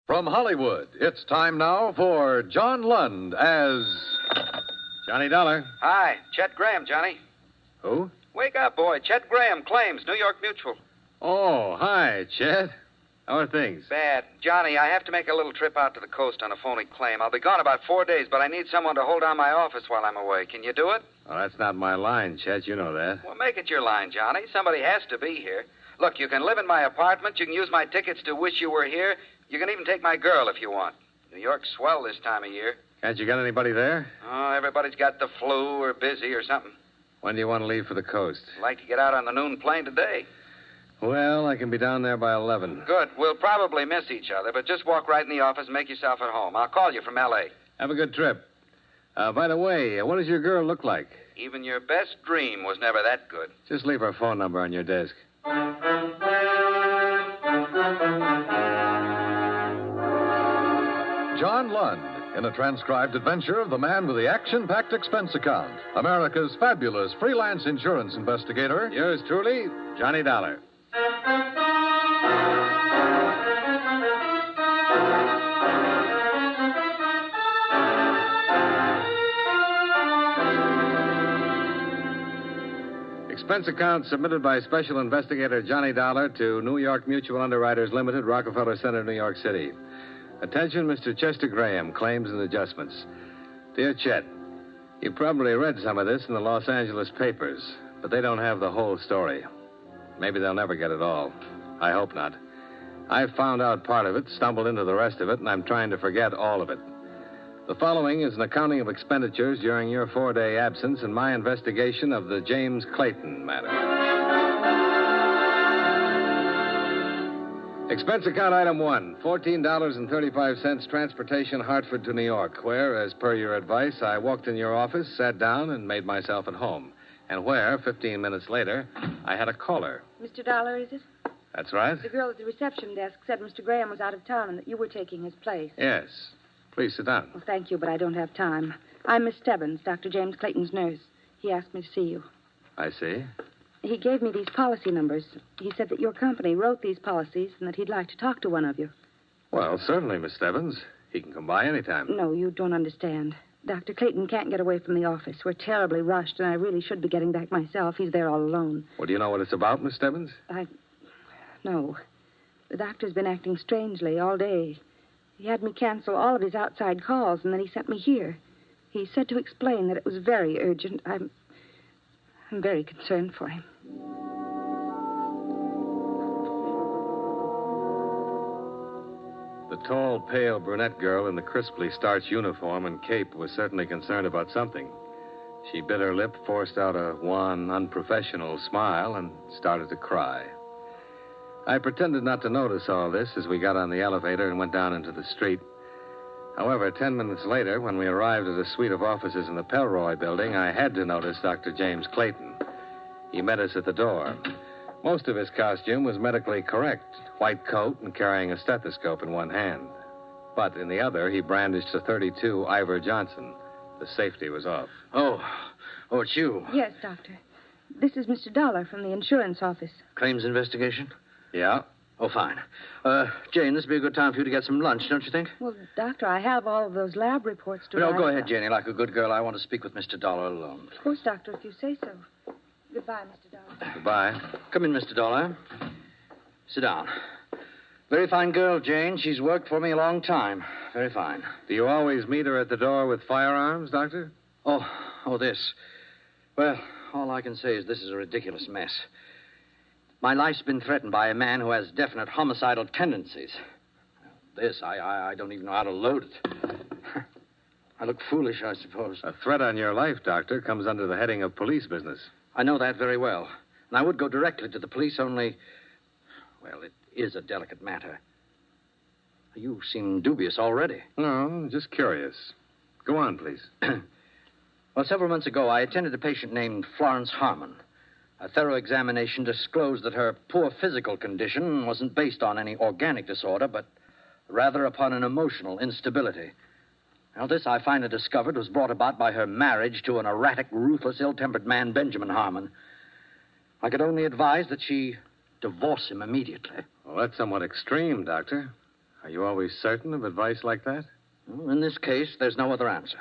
From Hollywood, it's time now for John Lund as Johnny Dollar. Hi, Chet Graham, Johnny. Who? Wake up, boy. Chet Graham, Claims, New York Mutual. Oh, hi, Chet. How are things? Bad. Johnny, I have to make a little trip out to the coast on a phony claim. I'll be gone about 4 days, but I need someone to hold down my office while I'm away. Can you do it? Oh, that's not my line, Chet. You know that. Well, make it your line, Johnny. Somebody has to be here. Look, you can live in my apartment. You can use my tickets to wish you were here. You can even take my girl if you want. New York's swell this time of year. Can't you get anybody there? Oh, everybody's got the flu or busy or something. When do you want to leave for the coast? I'd like to get out on the noon plane today. Well, I can be down there by 11. Good. We'll probably miss each other, but just walk right in the office and make yourself at home. I'll call you from L.A. Have a good trip. By the way, what does your girl look like? Even your best dream was never that good. Just leave her phone number on your desk. John Lund in a transcribed adventure of the man with the action-packed expense account, America's fabulous freelance insurance investigator. Yours truly, Johnny Dollar. Expense account submitted by Special Investigator Johnny Dollar to New York Mutual Underwriters Limited, Rockefeller Center, New York City. Attention, Mr. Chester Graham, Claims and Adjustments. Dear Chet, you probably read some of this in the Los Angeles papers, but they don't have the whole story. Maybe they'll never get it all. I hope not. I found out part of it, stumbled into the rest of it, and I'm trying to forget all of it. The following is an accounting of expenditures during your 4-day absence in my investigation of the James Clayton matter. Expense account item 1, $14.35 transportation Hartford to New York, where, as per your advice, I walked in your office, sat down, and made myself at home. And where, 15 minutes later, I had a caller. Mr. Dollar, is it? That's right. The girl at the reception desk said Mr. Graham was out of town and that you were taking his place. Yes. Please sit down. Well, thank you, but I don't have time. I'm Miss Stebbins, Dr. James Clayton's nurse. He asked me to see you. I see. He gave me these policy numbers. He said that your company wrote these policies and that he'd like to talk to one of you. Well, certainly, Miss Stebbins. He can come by anytime. No, you don't understand. Dr. Clayton can't get away from the office. We're terribly rushed, and I really should be getting back myself. He's there all alone. Well, do you know what it's about, Miss Stebbins? No. The doctor's been acting strangely all day. He had me cancel all of his outside calls, and then he sent me here. He said to explain that it was very urgent. I'm very concerned for him. The tall, pale brunette girl in the crisply starched uniform and cape was certainly concerned about something. She bit her lip, forced out a wan, unprofessional smile, and started to cry. I pretended not to notice all this as we got on the elevator and went down into the street. However, 10 minutes later, when we arrived at a suite of offices in the Pelroy building, I had to notice Dr. James Clayton. He met us at the door. Most of his costume was medically correct, white coat and carrying a stethoscope in one hand. But in the other, he brandished a .32 Ivor Johnson. The safety was off. Oh, it's you. Yes, Doctor. This is Mr. Dollar from the insurance office. Claims investigation? Yeah? Oh, fine. Jane, this would be a good time for you to get some lunch, don't you think? Well, Doctor, I have all of those lab reports to No, write. go ahead, Janie. Like a good girl, I want to speak with Mr. Dollar alone. Of course, Doctor, if you say so. Goodbye, Mr. Dollar. Goodbye. Come in, Mr. Dollar. Sit down. Very fine girl, Jane. She's worked for me a long time. Very fine. Do you always meet her at the door with firearms, Doctor? Oh, this. Well, all I can say is this is a ridiculous mess. My life's been threatened by a man who has definite homicidal tendencies. This, I don't even know how to load it. I look foolish, I suppose. A threat on your life, Doctor, comes under the heading of police business. I know that very well. And I would go directly to the police, only... Well, it is a delicate matter. You seem dubious already. No, just curious. Go on, please. Well, several months ago, I attended a patient named Florence Harmon. A thorough examination disclosed that her poor physical condition wasn't based on any organic disorder, but rather upon an emotional instability. Now, this, I finally discovered, was brought about by her marriage to an erratic, ruthless, ill-tempered man, Benjamin Harmon. I could only advise that she divorce him immediately. Well, that's somewhat extreme, Doctor. Are you always certain of advice like that? Well, in this case, there's no other answer.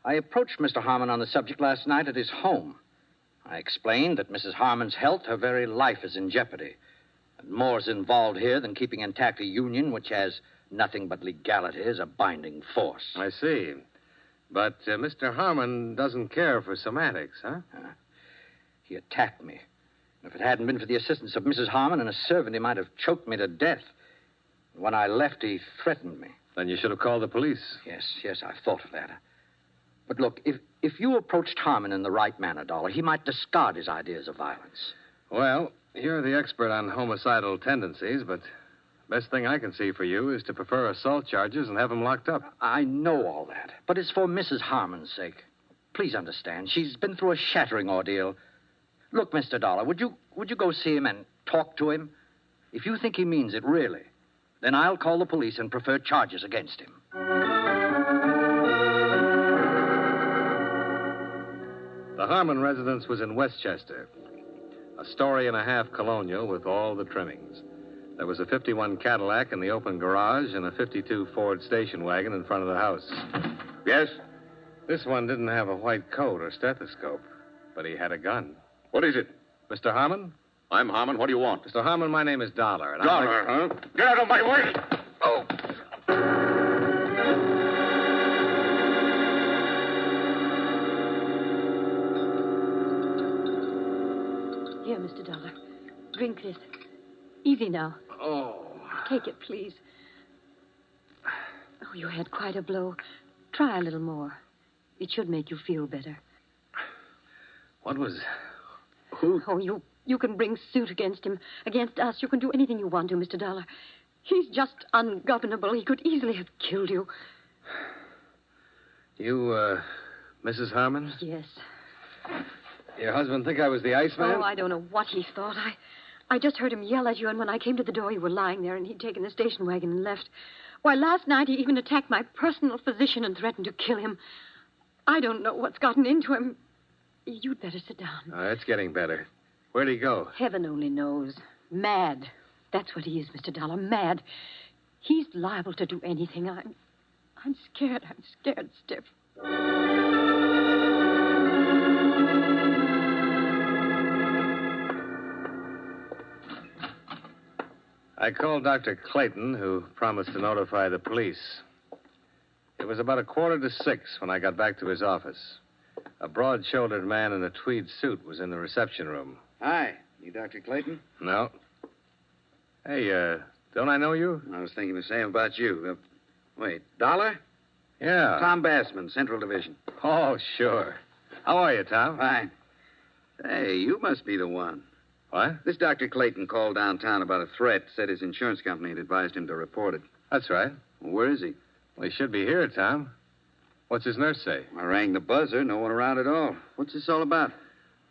I approached Mr. Harmon on the subject last night at his home. I explained that Mrs. Harmon's health, her very life, is in jeopardy. And more's involved here than keeping intact a union which has nothing but legality as a binding force. I see. But Mr. Harmon doesn't care for somatics, huh? He attacked me. If it hadn't been for the assistance of Mrs. Harmon and a servant, he might have choked me to death. When I left, he threatened me. Then you should have called the police. Yes, I thought of that. But look, if you approached Harmon in the right manner, Dollar, he might discard his ideas of violence. Well, you're the expert on homicidal tendencies, but best thing I can see for you is to prefer assault charges and have him locked up. I know all that, but it's for Mrs. Harmon's sake. Please understand, she's been through a shattering ordeal. Look, Mr. Dollar, would you go see him and talk to him? If you think he means it, really, then I'll call the police and prefer charges against him. The Harmon residence was in Westchester, a story and a half colonial with all the trimmings. There was a 51 Cadillac in the open garage and a 52 Ford station wagon in front of the house. Yes? This one didn't have a white coat or stethoscope, but he had a gun. What is it? Mr. Harmon? I'm Harmon. What do you want? Mr. Harmon, my name is Dollar. And Dollar, huh? Get out of my way! Oh! Here, Mr. Dollar. Drink this. Easy now. Oh. Take it, please. Oh, you had quite a blow. Try a little more. It should make you feel better. What was... Who... Oh, you can bring suit against him, against us. You can do anything you want to, Mr. Dollar. He's just ungovernable. He could easily have killed you. You, Mrs. Harmon? Yes. Your husband think I was the Iceman? Oh, I don't know what he thought. I just heard him yell at you, and when I came to the door, you were lying there, and he'd taken the station wagon and left. Why, last night he even attacked my personal physician and threatened to kill him. I don't know what's gotten into him. You'd better sit down. Oh, it's getting better. Where'd he go? Heaven only knows. Mad. That's what he is, Mr. Dollar. Mad. He's liable to do anything. I'm scared. I'm scared stiff. I called Dr. Clayton, who promised to notify the police. It was about 5:45 when I got back to his office. A broad-shouldered man in a tweed suit was in the reception room. Hi. You Dr. Clayton? No. Hey, don't I know you? I was thinking the same about you. Wait, Dollar? Yeah. Tom Bassman, Central Division. Oh, sure. How are you, Tom? Fine. Hey, you must be the one. What? This Dr. Clayton called downtown about a threat, said his insurance company had advised him to report it. That's right. Well, where is he? Well, he should be here, Tom. What's his nurse say? I rang the buzzer, no one around at all. What's this all about?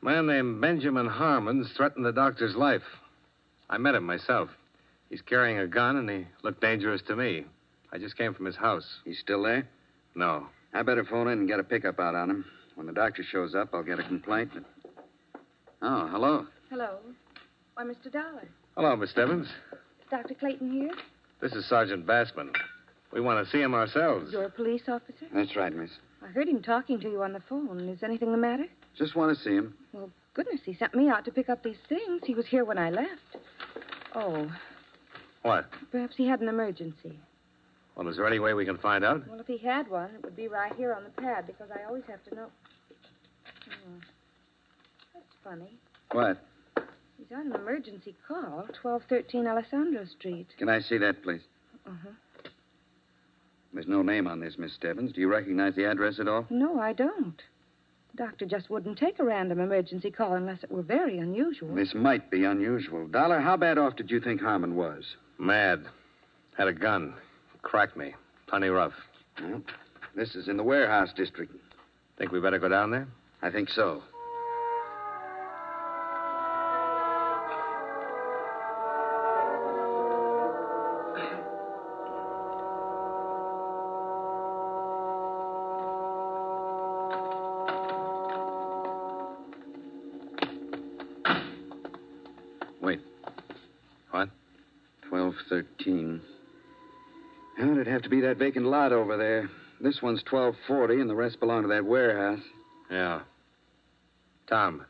A man named Benjamin Harmon's threatened the doctor's life. I met him myself. He's carrying a gun, and he looked dangerous to me. I just came from his house. He's still there? No. I better phone in and get a pickup out on him. When the doctor shows up, I'll get a complaint. Oh, hello. Hello. Why, Mr. Dollar. Hello, Miss Stebbins. Is Dr. Clayton here? This is Sergeant Bassman. We want to see him ourselves. You're a police officer? That's right, miss. I heard him talking to you on the phone. Is anything the matter? Just want to see him. Well, goodness, he sent me out to pick up these things. He was here when I left. Oh, What? perhaps he had an emergency. Well, is there any way we can find out? Well, if he had one, it would be right here on the pad, because I always have to know. Oh, that's funny. What? He's on an emergency call, 1213 Alessandro Street. Can I see that, please? Uh-huh. There's no name on this, Miss Stebbins. Do you recognize the address at all? No, I don't. The doctor just wouldn't take a random emergency call unless it were very unusual. This might be unusual. Dollar, how bad off did you think Harmon was? Mad. Had a gun. Cracked me. Plenty rough. Well, this is in the warehouse district. Think we better go down there? I think so. Wait. What? 1213. Well, it'd have to be that vacant lot over there. This one's 1240, and the rest belong to that warehouse. Yeah. Tom.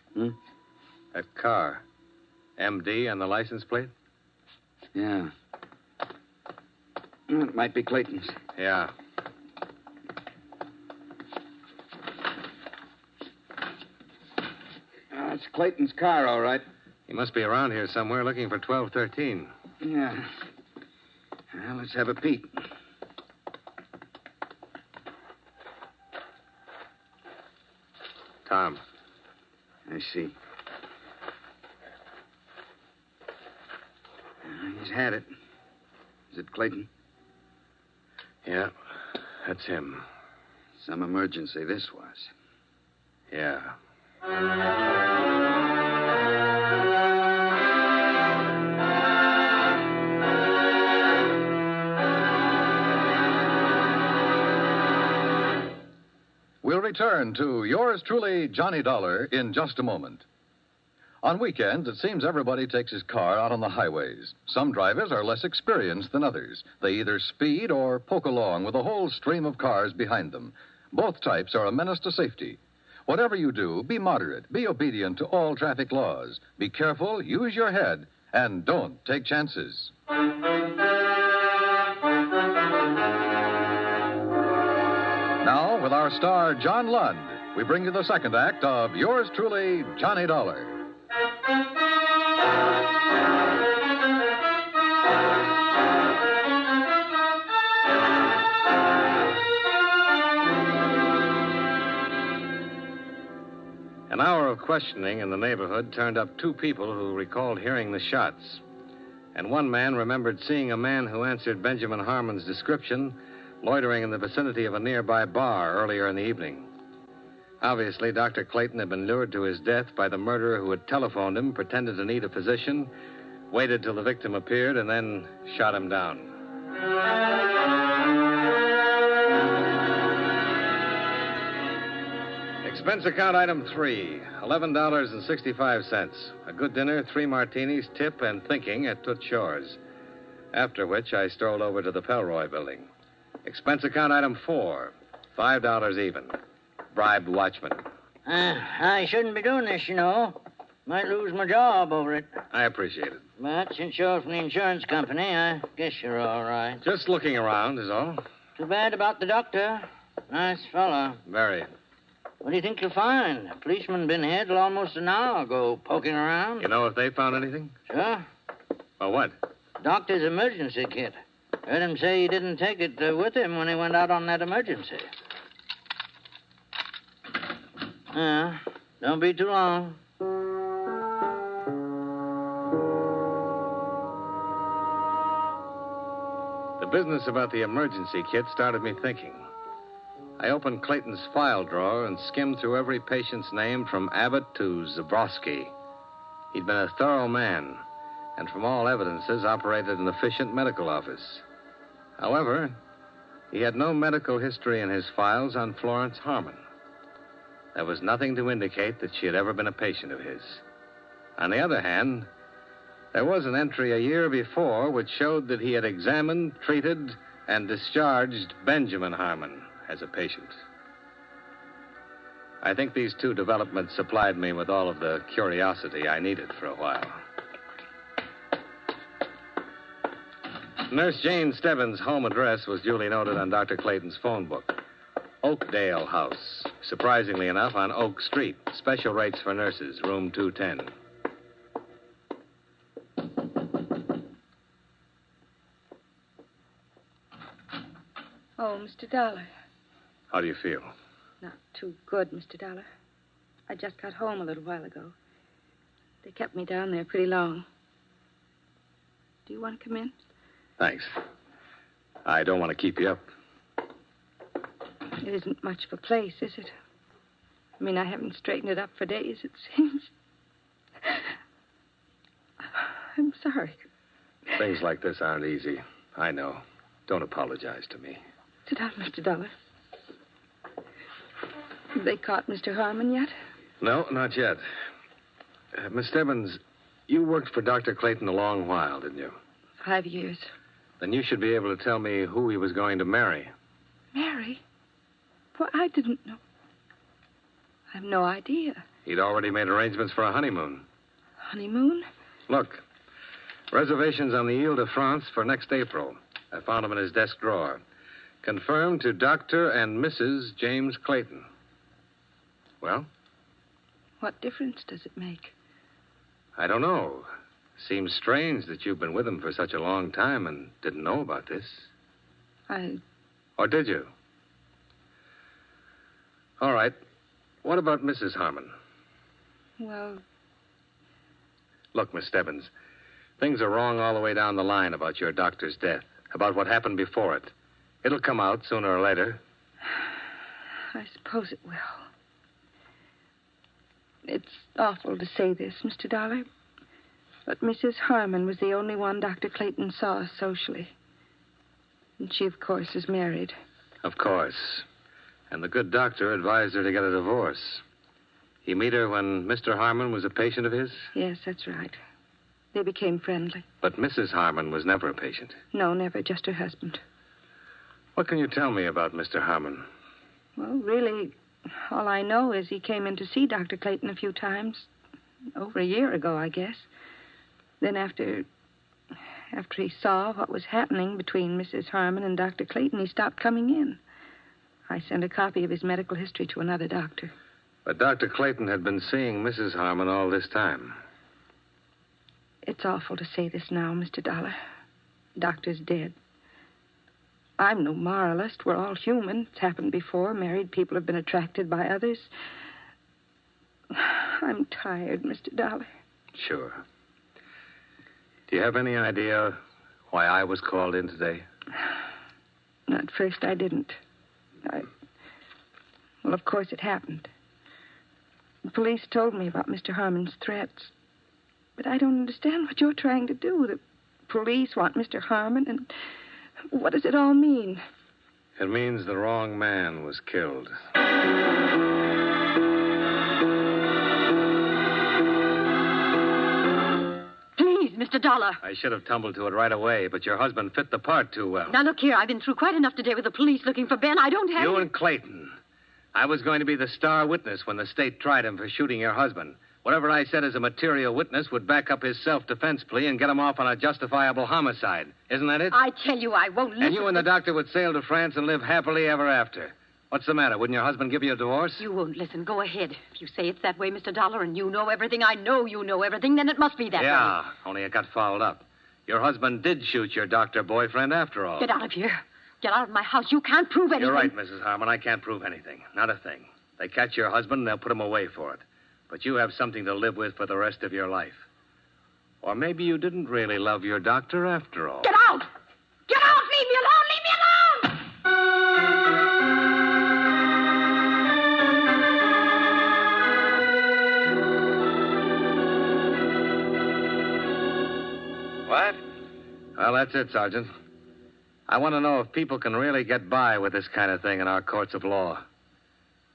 That car. MD on the license plate? Yeah. Well, it might be Clayton's. Yeah. It's Clayton's car, all right. He must be around here somewhere looking for 1213. Yeah. Well, let's have a peek. Tom. I see. He's had it. Is it Clayton? Yeah, that's him. Some emergency this was. Yeah. We'll return to yours truly, Johnny Dollar, in just a moment. On weekends, it seems everybody takes his car out on the highways. Some drivers are less experienced than others. They either speed or poke along with a whole stream of cars behind them. Both types are a menace to safety. Whatever you do, be moderate, be obedient to all traffic laws. Be careful, use your head, and don't take chances. Now, with our star, John Lund, we bring you the second act of yours truly, Johnny Dollar. An hour of questioning in the neighborhood turned up two people who recalled hearing the shots. And one man remembered seeing a man who answered Benjamin Harmon's description loitering in the vicinity of a nearby bar earlier in the evening. Obviously, Dr. Clayton had been lured to his death by the murderer who had telephoned him, pretended to need a physician, waited till the victim appeared, and then shot him down. Expense account item 3, $11.65. A good dinner, 3 martinis, tip, and thinking at Toots Shores. After which, I strolled over to the Pelroy building. Expense account item 4, $5 even. Bribed watchman. I shouldn't be doing this, you know. Might lose my job over it. I appreciate it. But since you're from the insurance company, I guess you're all right. Just looking around is all. Too bad about the doctor. Nice fellow. Very. What do you think you'll find? A policeman been here till almost an hour ago, poking around. You know if they found anything? Sure. Well, what? Doctor's emergency kit. Heard him say he didn't take it with him when he went out on that emergency. Don't be too long. The business about the emergency kit started me thinking. I opened Clayton's file drawer and skimmed through every patient's name from Abbott to Zabrowski. He'd been a thorough man, and from all evidences operated an efficient medical office. However, he had no medical history in his files on Florence Harmon. There was nothing to indicate that she had ever been a patient of his. On the other hand, there was an entry a year before which showed that he had examined, treated, and discharged Benjamin Harmon as a patient. I think these two developments supplied me with all of the curiosity I needed for a while. Nurse Jane Stebbins' home address was duly noted on Dr. Clayton's phone book. Oakdale House. Surprisingly enough, on Oak Street. Special rates for nurses, room 210. Oh, Mr. Dollar. How do you feel? Not too good, Mr. Dollar. I just got home a little while ago. They kept me down there pretty long. Do you want to come in? Thanks. I don't want to keep you up. It isn't much of a place, is it? I mean, I haven't straightened it up for days, it seems. I'm sorry. Things like this aren't easy. I know. Don't apologize to me. Sit down, Mr. Dollar. Have they caught Mr. Harmon yet? No, not yet. Miss Stebbins, you worked for Dr. Clayton a long while, didn't you? 5 years. Then you should be able to tell me who he was going to marry. Mary? Well, I didn't know. I have no idea. He'd already made arrangements for a honeymoon. Honeymoon? Look, reservations on the Ile de France for next April. I found them in his desk drawer. Confirmed to Dr. and Mrs. James Clayton. Well? What difference does it make? I don't know. Seems strange that you've been with him for such a long time and didn't know about this. Or did you? All right. What about Mrs. Harmon? Well... Look, Miss Stebbins, things are wrong all the way down the line about your doctor's death, about what happened before it. It'll come out sooner or later. I suppose it will. It's awful to say this, Mr. Dollar, but Mrs. Harmon was the only one Dr. Clayton saw socially. And she, of course, is married. Of course. And the good doctor advised her to get a divorce. You meet her when Mr. Harmon was a patient of his? Yes, that's right. They became friendly. But Mrs. Harmon was never a patient. No, never, just her husband. What can you tell me about Mr. Harmon? Well, really, all I know is he came in to see Dr. Clayton a few times. Over a year ago, I guess. Then after he saw what was happening between Mrs. Harmon and Dr. Clayton, he stopped coming in. I sent a copy of his medical history to another doctor. But Dr. Clayton had been seeing Mrs. Harmon all this time. It's awful to say this now, Mr. Dollar. The doctor's dead. I'm no moralist. We're all human. It's happened before. Married people have been attracted by others. I'm tired, Mr. Dollar. Sure. Do you have any idea why I was called in today? At first, I didn't. Well, of course, it happened. The police told me about Mr. Harmon's threats. But I don't understand what you're trying to do. The police want Mr. Harmon, and what does it all mean? It means the wrong man was killed. Please, Mr. Dollar. I should have tumbled to it right away, but your husband fit the part too well. Now, look here. I've been through quite enough today with the police looking for Ben. I don't have... You and Clayton. I was going to be the star witness when the state tried him for shooting your husband. Whatever I said as a material witness would back up his self-defense plea and get him off on a justifiable homicide. Isn't that it? I tell you, I won't listen. And you and the doctor would sail to France and live happily ever after. What's the matter? Wouldn't your husband give you a divorce? You won't listen. Go ahead. If you say it's that way, Mr. Dollar, and you know everything, I know you know everything, then it must be that way. Yeah, only it got fouled up. Your husband did shoot your doctor boyfriend after all. Get out of here. Get out of my house. You can't prove anything. You're right, Mrs. Harmon. I can't prove anything. Not a thing. They catch your husband and they'll put him away for it. But you have something to live with for the rest of your life. Or maybe you didn't really love your doctor after all. Get out! Get out! Leave me alone! Leave me alone! What? Well, that's it, Sergeant. I want to know if people can really get by with this kind of thing in our courts of law.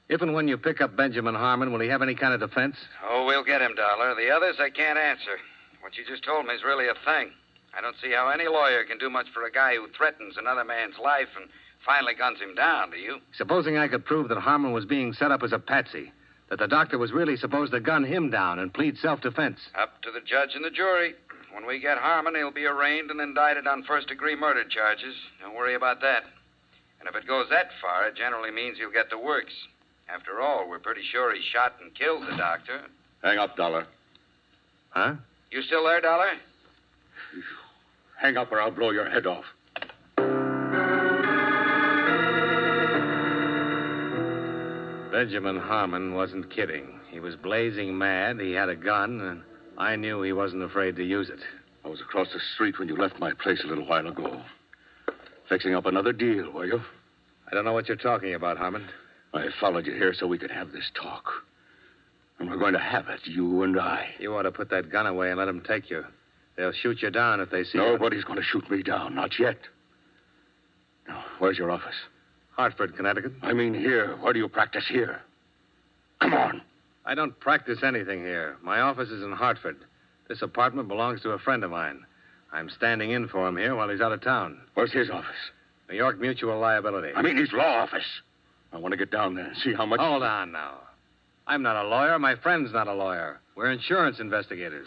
If and when you pick up Benjamin Harmon, will he have any kind of defense? Oh, we'll get him, Dollar. The others I can't answer. What you just told me is really a thing. I don't see how any lawyer can do much for a guy who threatens another man's life and finally guns him down, do you? Supposing I could prove that Harmon was being set up as a patsy, that the doctor was really supposed to gun him down and plead self-defense. Up to the judge and the jury. When we get Harmon, he'll be arraigned and indicted on first-degree murder charges. Don't worry about that. And if it goes that far, it generally means he'll get the works. After all, we're pretty sure he shot and killed the doctor. Hang up, Dollar. Huh? You still there, Dollar? Hang up or I'll blow your head off. Benjamin Harmon wasn't kidding. He was blazing mad. He had a gun, and I knew he wasn't afraid to use it. I was across the street when you left my place a little while ago. Fixing up another deal, were you? I don't know what you're talking about, Harmon. I followed you here so we could have this talk. And we're going to have it, you and I. You ought to put that gun away and let them take you. They'll shoot you down if they see you. Nobody's going to shoot me down, not yet. Now, where's your office? Hartford, Connecticut. I mean here. Where do you practice here? Come on. I don't practice anything here. My office is in Hartford. This apartment belongs to a friend of mine. I'm standing in for him here while he's out of town. Where's his office? New York Mutual Liability. I mean his law office. I want to get down there and see how much... Hold on now. I'm not a lawyer. My friend's not a lawyer. We're insurance investigators.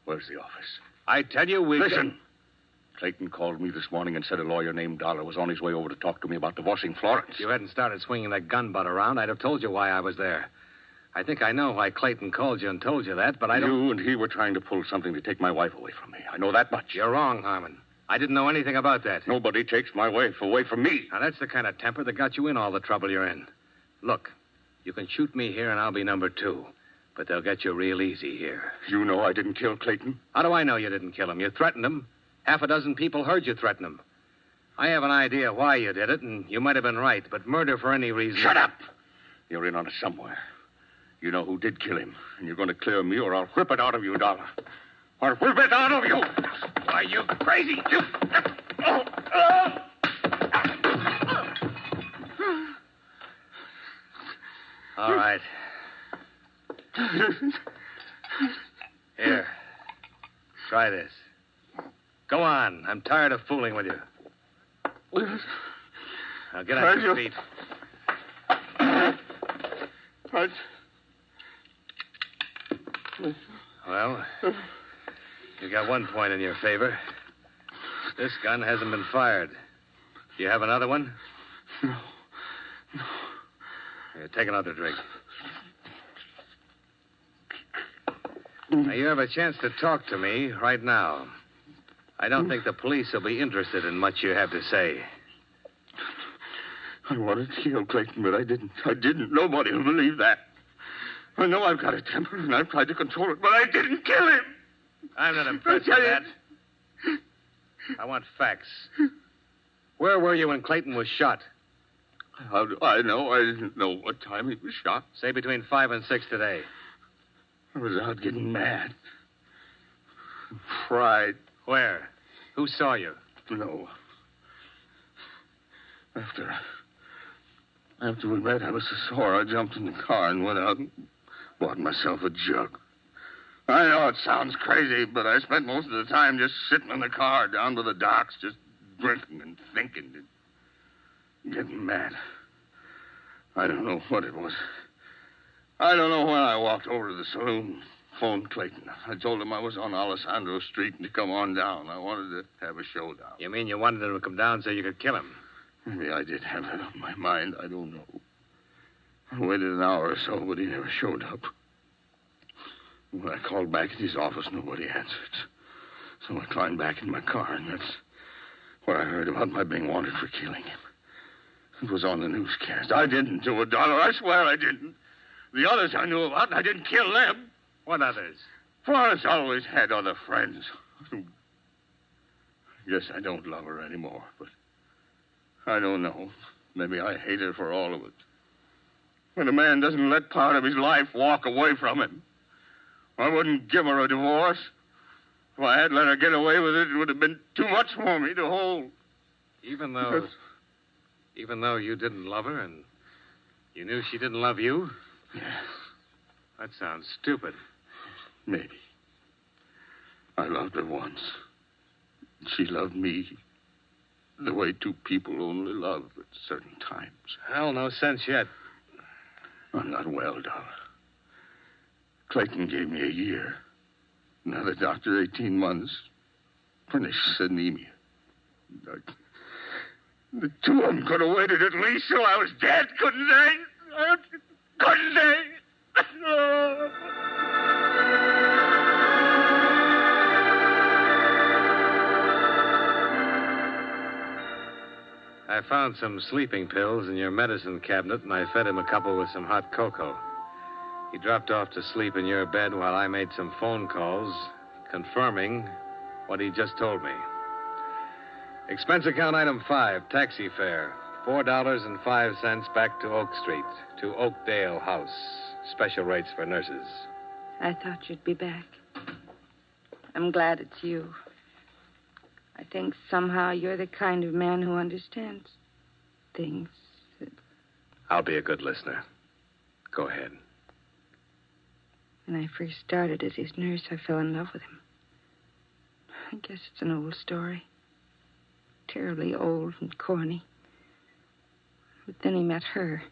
Where's the office? I tell you, Listen. Clayton called me this morning and said a lawyer named Dollar was on his way over to talk to me about divorcing Florence. If you hadn't started swinging that gun butt around, I'd have told you why I was there. I think I know why Clayton called you and told you that, but I don't... You and he were trying to pull something to take my wife away from me. I know that much. You're wrong, Harmon. I didn't know anything about that. Nobody takes my wife away from me. Now, that's the kind of temper that got you in all the trouble you're in. Look, you can shoot me here and I'll be number 2. But they'll get you real easy here. You know I didn't kill Clayton? How do I know you didn't kill him? You threatened him. Half a dozen people heard you threaten him. I have an idea why you did it, and you might have been right, but murder for any reason... Shut up! You're in on it somewhere. You know who did kill him, and you're going to clear me, or I'll whip it out of you, Dollar. I'll whip it out of you! Why, you crazy... All right. Here. Try this. Go on. I'm tired of fooling with you. Now get on your feet. Well, you got one point in your favor. This gun hasn't been fired. Do you have another one? No. Here, take another drink. Now, you have a chance to talk to me right now. I don't think the police will be interested in much you have to say. I wanted to kill Clayton, but I didn't. Nobody will believe that. I know I've got a temper, and I've tried to control it, but I didn't kill him. I'm not impressed with that. I want facts. Where were you when Clayton was shot? How do I know? I didn't know what time he was shot. Say between 5 and 6 today. I was out getting mad. Fried. Where? Who saw you? No. After we met, I was so sore, I jumped in the car and went out and bought myself a jug. I know it sounds crazy, but I spent most of the time just sitting in the car down by the docks, just drinking and thinking and getting mad. I don't know what it was. I don't know when I walked over to the saloon, phoned Clayton. I told him I was on Alessandro Street and to come on down. I wanted to have a showdown. You mean you wanted him to come down so you could kill him? Maybe I did have that on my mind. I don't know. I waited an hour or so, but he never showed up. When I called back at his office, nobody answered. So I climbed back in my car, and that's where I heard about my being wanted for killing him. It was on the newscast. I didn't do it, Dollar. I swear I didn't. The others I knew about, and I didn't kill them. What others? Florence always had other friends. I guess I don't love her anymore, but I don't know. Maybe I hate her for all of it. When a man doesn't let part of his life walk away from him, I wouldn't give her a divorce. If I had let her get away with it, it would have been too much for me to hold. Even though you didn't love her and you knew she didn't love you? Yes. That sounds stupid. Maybe. I loved her once. She loved me the way two people only love at certain times. Hell, no sense yet. I'm not well, Dollar. Clayton gave me a year. Another doctor, 18 months. Finished anemia. The two of them could have waited at least till I was dead, couldn't they? Couldn't they? I found some sleeping pills in your medicine cabinet, and I fed him a couple with some hot cocoa. He dropped off to sleep in your bed while I made some phone calls, confirming what he just told me. Expense account item 5, taxi fare, $4.05 back to Oak Street, to Oakdale House. Special rates for nurses. I thought you'd be back. I'm glad it's you. I think somehow you're the kind of man who understands things. I'll be a good listener. Go ahead. When I first started as his nurse, I fell in love with him. I guess it's an old story. Terribly old and corny. But then he met her.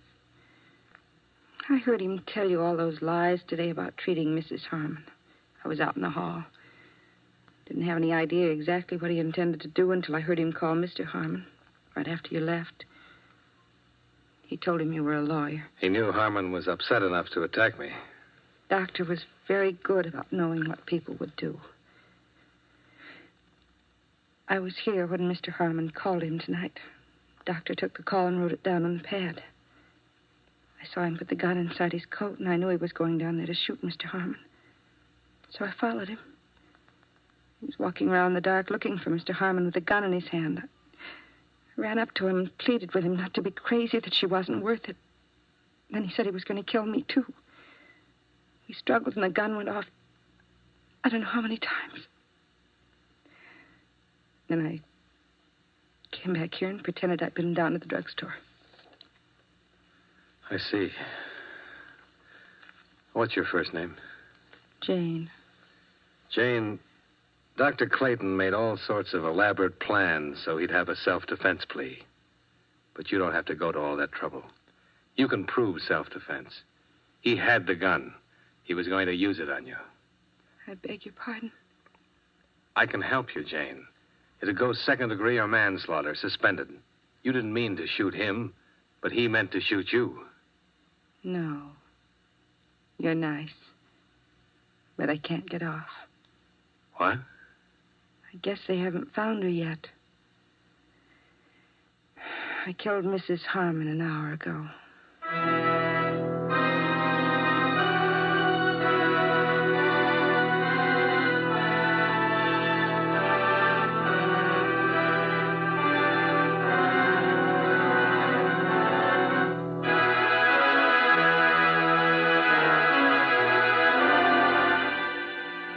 I heard him tell you all those lies today about treating Mrs. Harmon. I was out in the hall. Didn't have any idea exactly what he intended to do until I heard him call Mr. Harmon right after you left. He told him you were a lawyer. He knew Harmon was upset enough to attack me. Doctor was very good about knowing what people would do. I was here when Mr. Harmon called him tonight. Doctor took the call and wrote it down on the pad. I saw him put the gun inside his coat, and I knew he was going down there to shoot Mr. Harmon. So I followed him. He was walking around in the dark looking for Mr. Harmon with a gun in his hand. I ran up to him and pleaded with him not to be crazy, that she wasn't worth it. Then he said he was going to kill me, too. We struggled, and the gun went off I don't know how many times. Then I came back here and pretended I'd been down at the drugstore. I see. What's your first name? Jane. Jane, Dr. Clayton made all sorts of elaborate plans so he'd have a self-defense plea. But you don't have to go to all that trouble. You can prove self-defense. He had the gun. He was going to use it on you. I beg your pardon. I can help you, Jane. It'll go second degree or manslaughter, suspended. You didn't mean to shoot him, but he meant to shoot you. No. You're nice. But I can't get off. What? I guess they haven't found her yet. I killed Mrs. Harmon an hour ago.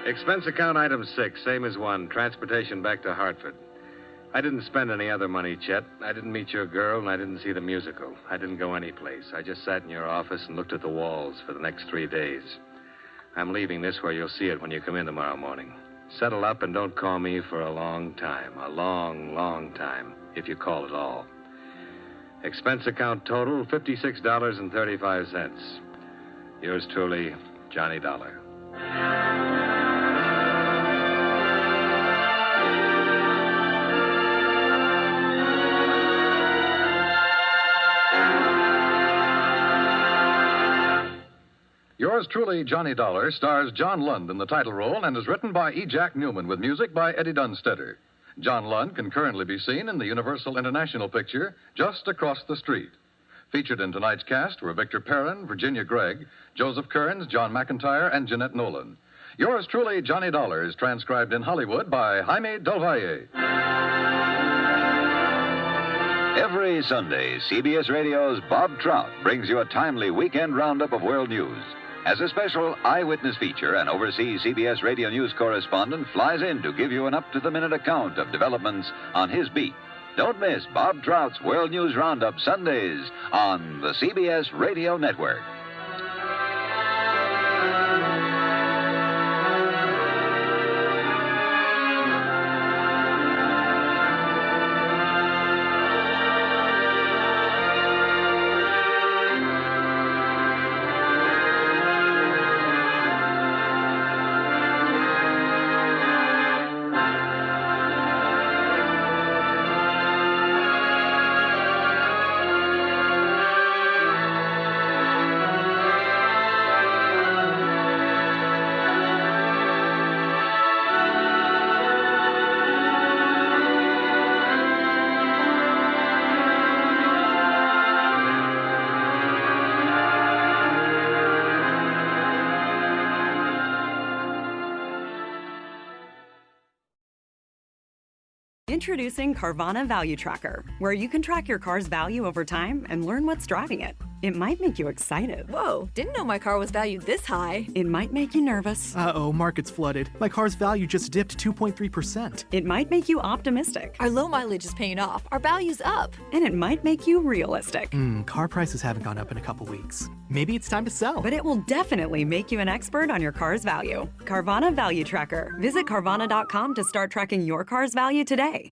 Expense account item 6, same as 1, transportation back to Hartford. I didn't spend any other money, Chet. I didn't meet your girl, and I didn't see the musical. I didn't go anyplace. I just sat in your office and looked at the walls for the next 3 days. I'm leaving this where you'll see it when you come in tomorrow morning. Settle up and don't call me for a long time. A long, long time, if you call at all. Expense account total, $56.35. Yours truly, Johnny Dollar. Yours truly, Johnny Dollar, stars John Lund in the title role and is written by E. Jack Newman with music by Eddie Dunstetter. John Lund can currently be seen in the Universal International picture Just Across the Street. Featured in tonight's cast were Victor Perrin, Virginia Gregg, Joseph Kearns, John McIntyre, and Jeanette Nolan. Yours truly, Johnny Dollar, is transcribed in Hollywood by Jaime Del Valle. Every Sunday, CBS Radio's Bob Trout brings you a timely weekend roundup of world news. As a special eyewitness feature, an overseas CBS Radio News correspondent flies in to give you an up-to-the-minute account of developments on his beat. Don't miss Bob Trout's World News Roundup Sundays on the CBS Radio Network. Introducing Carvana Value Tracker, where you can track your car's value over time and learn what's driving it. It might make you excited. Whoa, didn't know my car was valued this high. It might make you nervous. Uh-oh, market's flooded. My car's value just dipped 2.3%. It might make you optimistic. Our low mileage is paying off. Our value's up. And it might make you realistic. Car prices haven't gone up in a couple weeks. Maybe it's time to sell. But it will definitely make you an expert on your car's value. Carvana Value Tracker. Visit Carvana.com to start tracking your car's value today.